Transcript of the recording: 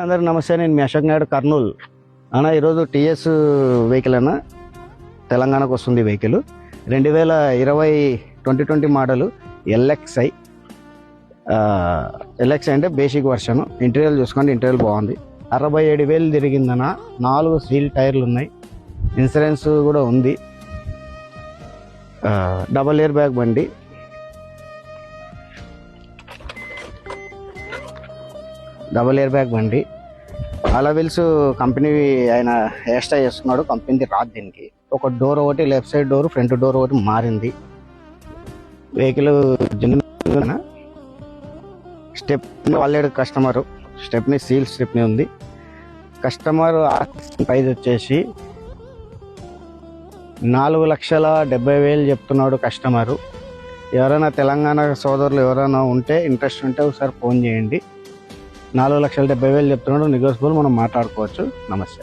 అందరికి నమస్తే. నేను మీ అశోక్ నాయుడు, కర్నూలు అన్న. ఈరోజు టీఎస్ వెహికల్ అన్న, తెలంగాణకు వస్తుంది వెహికల్. 2020 model LXi. ఎల్ఎక్స్ఐ అంటే బేసిక్ వర్షన్. ఇంటీరియర్ చూసుకోండి, ఇంటీరియర్ బాగుంది. 67,000 తిరిగిందన్న. 4 సీల్ టైర్లు ఉన్నాయి, ఇన్సూరెన్స్ కూడా ఉంది. డబల్ ఎయిర్ బ్యాగ్ బండి. అలవిల్స్ కంపెనీ ఆయన ఎక్స్ట్రా చేస్తున్నాడు, కంపెనీది రాదు దీనికి. ఒక డోర్ ఒకటి, left side door, front door ఒకటి మారింది. వెహికల్ స్టెప్ వాళ్ళేడు కస్టమర్, స్టెప్ని సీల్ స్టెప్ని ఉంది. కస్టమర్ ప్రైజ్ వచ్చేసి 4,70,000 చెప్తున్నాడు కస్టమరు. ఎవరైనా తెలంగాణ సోదరులు ఎవరైనా ఉంటే, ఇంట్రెస్ట్ ఉంటే ఒకసారి ఫోన్ చేయండి. 4,70,000 చెప్తున్నాడు, నెగోషియబుల్, మనం మాట్లాడుకోవచ్చు. నమస్తే.